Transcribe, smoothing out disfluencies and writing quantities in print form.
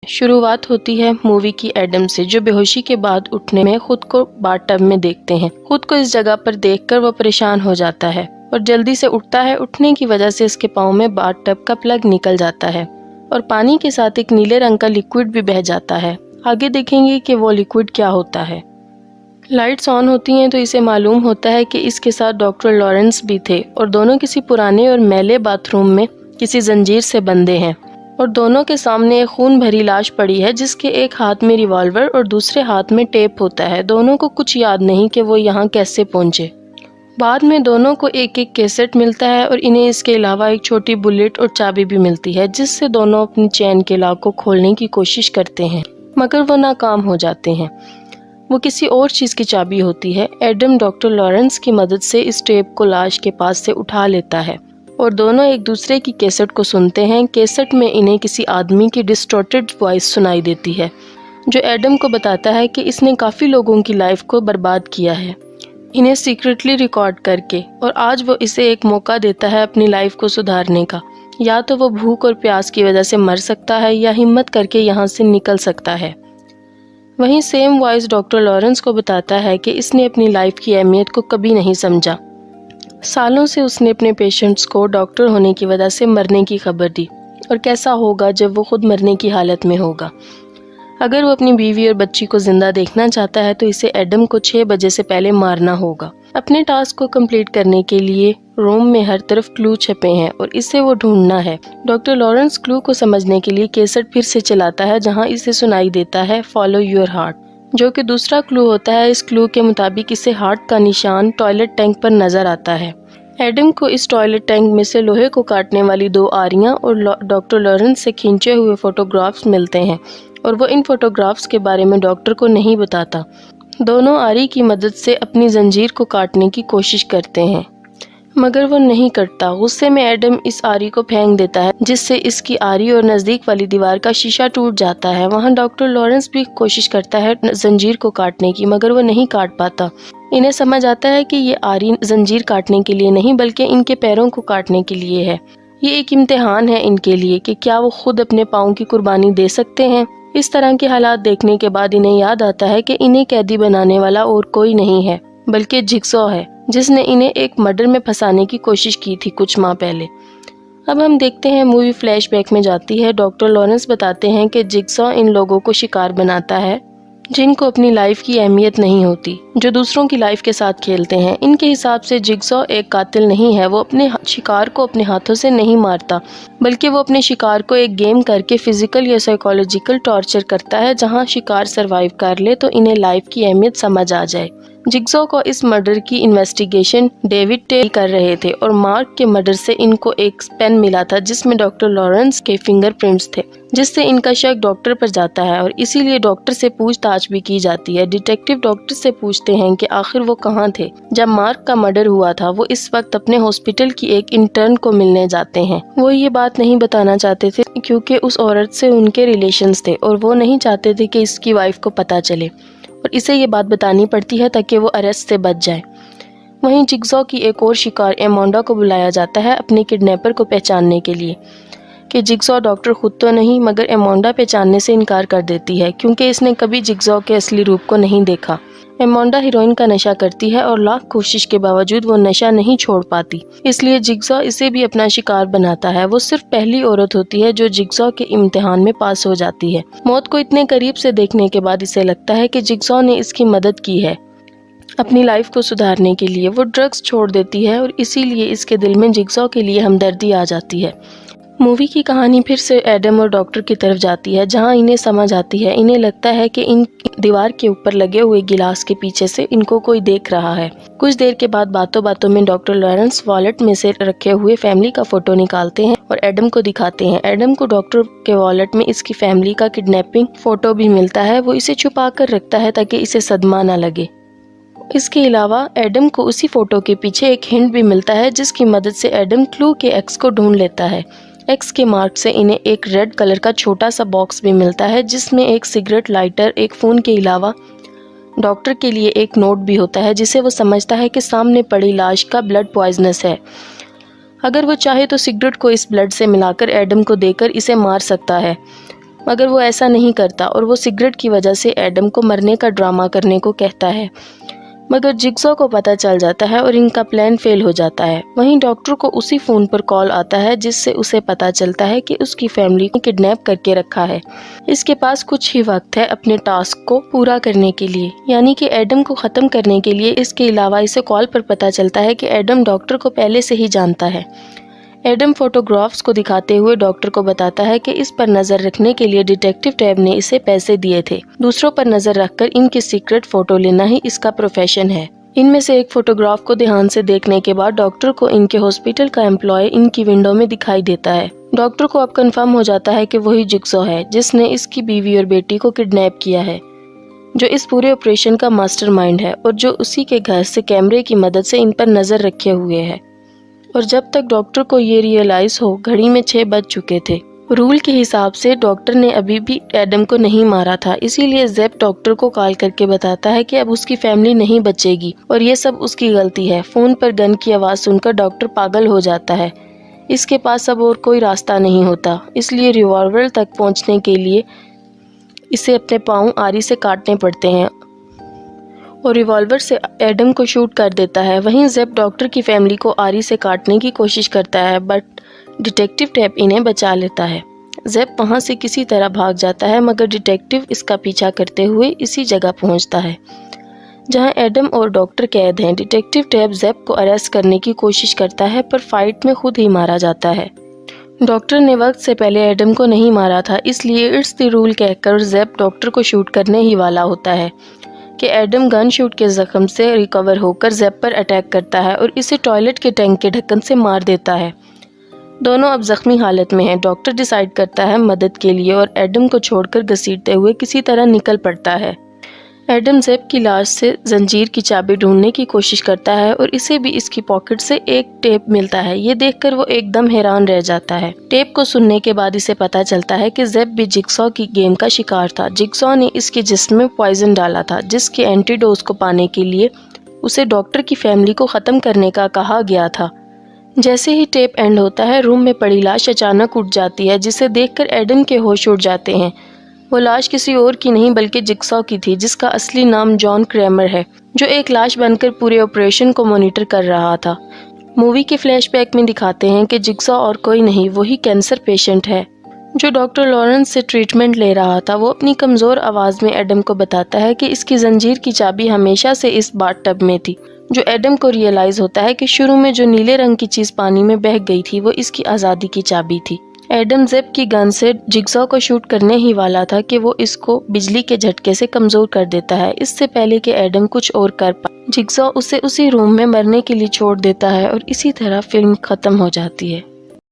शुरुआत होती है मूवी की एडम से, जो बेहोशी के बाद उठने में खुद को बाथटब में देखते हैं। खुद को इस जगह पर देखकर वो परेशान हो जाता है और जल्दी से उठता है। उठने की वजह से इसके पाँव में बाथटब का प्लग निकल जाता है और पानी के साथ एक नीले रंग का लिक्विड भी बह जाता है। आगे देखेंगे कि वो लिक्विड क्या होता है। लाइट्स ऑन होती हैं तो इसे मालूम होता है कि इसके साथ डॉक्टर लॉरेंस भी थे और दोनों किसी पुराने और मैले बाथरूम में किसी जंजीर से बंधे हैं और दोनों के सामने एक खून भरी लाश पड़ी है, जिसके एक हाथ में रिवॉल्वर और दूसरे हाथ में टेप होता है। दोनों को कुछ याद नहीं कि वो यहाँ कैसे पहुँचे। बाद में दोनों को एक एक कैसेट मिलता है और इन्हें इसके अलावा एक छोटी बुलेट और चाबी भी मिलती है, जिससे दोनों अपनी चैन के लॉक को खोलने की कोशिश करते हैं, मगर वो नाकाम हो जाते हैं। वो किसी और चीज़ की चाबी होती है। एडम डॉक्टर लॉरेंस की मदद से इस टेप को लाश के पास से उठा लेता है और दोनों एक दूसरे की कैसेट को सुनते हैं। कैसेट में इन्हें किसी आदमी की डिस्टॉर्टेड वॉइस सुनाई देती है, जो एडम को बताता है कि इसने काफ़ी लोगों की लाइफ को बर्बाद किया है, इन्हें सीक्रेटली रिकॉर्ड करके, और आज वो इसे एक मौका देता है अपनी लाइफ को सुधारने का। या तो वो भूख और प्यास की वजह से मर सकता है या हिम्मत करके यहाँ से निकल सकता है। वहीं सेम वॉइस डॉक्टर लॉरेंस को बताता है कि इसने अपनी लाइफ की अहमियत को कभी नहीं समझा। सालों से उसने अपने पेशेंट्स को डॉक्टर होने की वजह से मरने की खबर दी, और कैसा होगा जब वो खुद मरने की हालत में होगा। अगर वो अपनी बीवी और बच्ची को जिंदा देखना चाहता है तो इसे एडम को 6 बजे से पहले मारना होगा। अपने टास्क को कंप्लीट करने के लिए रूम में हर तरफ क्लू छपे हैं और इसे वो ढूंढना है। डॉक्टर लॉरेंस क्लू को समझने के लिए कैसेट फिर से चलाता है, जहां इसे सुनाई देता है फॉलो योर हार्ट, जो कि दूसरा क्लू होता है। इस क्लू के मुताबिक इसे हार्ट का निशान टॉयलेट टैंक पर नजर आता है। एडम को इस टॉयलेट टैंक में से लोहे को काटने वाली 2 आरियां और डॉक्टर लॉरेंस से खींचे हुए फोटोग्राफ्स मिलते हैं, और वो इन फोटोग्राफ्स के बारे में डॉक्टर को नहीं बताता। दोनों आरी की मदद से अपनी जंजीर को काटने की कोशिश करते हैं, मगर वो नहीं करता। गुस्से में एडम इस आरी को फेंक देता है, जिससे इसकी आरी और नज़दीक वाली दीवार का शीशा टूट जाता है। वहाँ डॉक्टर लॉरेंस भी कोशिश करता है जंजीर को काटने की, मगर वो नहीं काट पाता। इन्हें समझ आता है कि ये आरी जंजीर काटने के लिए नहीं बल्कि इनके पैरों को काटने के लिए है। ये एक इम्तिहान है इनके लिए कि क्या वो खुद अपने पाँव की कुर्बानी दे सकते हैं। इस तरह के हालात देखने के बाद इन्हें याद आता है कि इन्हें कैदी बनाने वाला और कोई नहीं है बल्कि जिगसॉ है, जिसने इन्हें एक मर्डर में फंसाने की कोशिश की थी कुछ माह पहले। अब हम देखते हैं मूवी फ्लैशबैक में जाती है। डॉक्टर लॉरेंस बताते हैं कि जिगसॉ इन लोगों को शिकार बनाता है जिनको अपनी लाइफ की अहमियत नहीं होती, जो दूसरों की लाइफ के साथ खेलते हैं। इनके हिसाब से जिगसॉ एक कातिल नहीं है। वो अपने शिकार को अपने हाथों से नहीं मारता, बल्कि वो अपने शिकार को एक गेम करके फिजिकल या साइकोलॉजिकल टॉर्चर करता है, जहां शिकार सरवाइव कर ले तो इन्हें लाइफ की अहमियत समझ आ जाए। जिगसॉ को इस मर्डर की इन्वेस्टिगेशन डेविड टेल कर रहे थे और मार्क के मर्डर से इनको एक पेन मिला था जिसमें डॉक्टर लॉरेंस के फिंगरप्रिंट्स थे, जिससे इनका शक डॉक्टर पर जाता है और इसीलिए डॉक्टर से पूछताछ भी की जाती है। डिटेक्टिव डॉक्टर से पूछते हैं कि आखिर वो कहाँ थे जब मार्क का मर्डर हुआ था। वो इस वक्त अपने हॉस्पिटल की एक इंटर्न को मिलने जाते हैं। वो ये बात नहीं बताना चाहते थे क्योंकि उस औरत से उनके रिलेशंस थे और वो नहीं चाहते थे कि इसकी वाइफ को पता चले, और इसे ये बात बतानी पड़ती है ताकि वो अरेस्ट से बच जाए। वहीं जिगसॉ की एक और शिकार एमोंडा को बुलाया जाता है अपने किडनैपर को पहचानने के लिए, कि जिगसॉ डॉक्टर खुद तो नहीं मगर एमोंडा पहचानने से इनकार कर देती है क्योंकि इसने कभी जिगसॉ के असली रूप को नहीं देखा। एमोंडा हीरोइन का नशा करती है और लाख कोशिश के बावजूद वो नशा नहीं छोड़ पाती, इसलिए जिगसॉ इसे भी अपना शिकार बनाता है। वो सिर्फ पहली औरत होती है जो जिगसॉ के इम्तिहान में पास हो जाती है। मौत को इतने करीब से देखने के बाद इसे लगता है कि जिगसॉ ने इसकी मदद की है अपनी लाइफ को सुधारने के लिए। वो ड्रग्स छोड़ देती है और इसीलिए इसके दिल में जिगसॉ के लिए हमदर्दी आ जाती है। मूवी की कहानी फिर से एडम और डॉक्टर की तरफ जाती है, जहां इन्हें समझ आती है। इन्हें लगता है कि इन दीवार के ऊपर लगे हुए गिलास के पीछे से इनको कोई देख रहा है। कुछ देर के बाद बातों बातों में डॉक्टर लॉरेंस वॉलेट में से रखे हुए फैमिली का फोटो निकालते हैं और एडम को दिखाते हैं। एडम को डॉक्टर के वॉलेट में इसकी फैमिली का किडनैपिंग फोटो भी मिलता है। वो इसे छुपा कर रखता है ताकि इसे सदमा न लगे। इसके अलावा एडम को उसी फोटो के पीछे एक हिंट भी मिलता है, जिसकी मदद से एडम क्लू के एक्स को ढूंढ लेता है। एक्स के मार्क से इन्हें एक रेड कलर का छोटा सा बॉक्स भी मिलता है, जिसमें एक सिगरेट लाइटर, एक फ़ोन के अलावा डॉक्टर के लिए एक नोट भी होता है, जिसे वो समझता है कि सामने पड़ी लाश का ब्लड पॉइजनस है। अगर वो चाहे तो सिगरेट को इस ब्लड से मिलाकर एडम को देकर इसे मार सकता है। मगर वो ऐसा नहीं करता और वो सिगरेट की वजह से एडम को मरने का ड्रामा करने को कहता है। मगर जिग्सॉ को पता चल जाता है और इनका प्लान फेल हो जाता है। वहीं डॉक्टर को उसी फ़ोन पर कॉल आता है जिससे उसे पता चलता है कि उसकी फैमिली को किडनैप करके रखा है। इसके पास कुछ ही वक्त है अपने टास्क को पूरा करने के लिए, यानी कि एडम को ख़त्म करने के लिए। इसके अलावा इसे कॉल पर पता चलता है कि एडम डॉक्टर को पहले से ही जानता है। एडम फोटोग्राफ्स को दिखाते हुए डॉक्टर को बताता है कि इस पर नजर रखने के लिए डिटेक्टिव टैब ने इसे पैसे दिए थे। दूसरों पर नजर रखकर इनकी सीक्रेट फोटो लेना ही इसका प्रोफेशन है। इनमें से एक फोटोग्राफ को ध्यान से देखने के बाद डॉक्टर को इनके हॉस्पिटल का एम्प्लॉय इनकी विंडो में दिखाई देता है। डॉक्टर को अब कंफर्म हो जाता है कि वही जिग्सॉ है जिसने इसकी बीवी और बेटी को किडनैप किया है, जो इस पूरे ऑपरेशन का मास्टरमाइंड है और जो उसी के घर से कैमरे की मदद से इन पर नजर रखे हुए है। और जब तक डॉक्टर को ये रियलाइज हो, घड़ी में 6 बज चुके थे। रूल के हिसाब से डॉक्टर ने अभी भी एडम को नहीं मारा था, इसीलिए ज़ेप डॉक्टर को कॉल करके बताता है कि अब उसकी फैमिली नहीं बचेगी और ये सब उसकी गलती है। फ़ोन पर गन की आवाज़ सुनकर डॉक्टर पागल हो जाता है। इसके पास अब और कोई रास्ता नहीं होता, इसलिए रिवॉल्वर तक पहुंचने के लिए इसे अपने पाँव आरी से काटने पड़ते हैं और रिवॉल्वर से एडम को शूट कर देता है। वहीं ज़ेप डॉक्टर की फैमिली को आरी से काटने की कोशिश करता है, बट डिटेक्टिव टैब इन्हें बचा लेता है। ज़ेप वहां से किसी तरह भाग जाता है, मगर डिटेक्टिव इसका पीछा करते हुए इसी जगह पहुंचता है जहां एडम और डॉक्टर कैद हैं। डिटेक्टिव टैब ज़ेप को अरेस्ट करने की कोशिश करता है, पर फाइट में खुद ही मारा जाता है। डॉक्टर ने वक्त से पहले एडम को नहीं मारा था, इसलिए इट्स द रूल कहकर ज़ेप डॉक्टर को शूट करने ही वाला होता है कि एडम गन शूट के जख्म से रिकवर होकर ज़ेप पर अटैक करता है और इसे टॉयलेट के टैंक के ढक्कन से मार देता है। दोनों अब जख्मी हालत में हैं। डॉक्टर डिसाइड करता है मदद के लिए और एडम को छोड़कर घसीटते हुए किसी तरह निकल पड़ता है। एडम ज़ेप की लाश से जंजीर की चाबी ढूंढने की कोशिश करता है और इसे भी इसकी पॉकेट से एक टेप मिलता है। ये देखकर वो एकदम हैरान रह जाता है। टेप को सुनने के बाद इसे पता चलता है कि ज़ेप भी जिग्सॉ की गेम का शिकार था। जिग्सॉ ने इसके जिस्म में पॉइजन डाला था, जिसके एंटीडोज को पाने के लिए उसे डॉक्टर की फैमिली को ख़त्म करने का कहा गया था। जैसे ही टेप एंड होता है, रूम में पड़ी लाश अचानक उठ जाती है, जिसे देखकर एडम के होश उड़ जाते हैं। वो लाश किसी और की नहीं बल्कि जिग्सॉ की थी, जिसका असली नाम जॉन क्रैमर है, जो एक लाश बनकर पूरे ऑपरेशन को मॉनिटर कर रहा था। मूवी के फ्लैशबैक में दिखाते हैं कि जिग्सॉ और कोई नहीं, वही कैंसर पेशेंट है जो डॉक्टर लॉरेंस से ट्रीटमेंट ले रहा था। वो अपनी कमज़ोर आवाज़ में एडम को बताता है कि इसकी जंजीर की चाबी हमेशा से इस बाथटब में थी। जो एडम को रियलाइज़ होता है कि शुरू में जो नीले रंग की चीज़ पानी में बह गई थी वो इसकी आज़ादी की चाबी थी। एडम ज़ेप की गन से जिग्सॉ को शूट करने ही वाला था कि वो इसको बिजली के झटके से कमज़ोर कर देता है, इससे पहले कि एडम कुछ और कर पाए। जिग्सॉ उसे उसी रूम में मरने के लिए छोड़ देता है और इसी तरह फिल्म ख़त्म हो जाती है।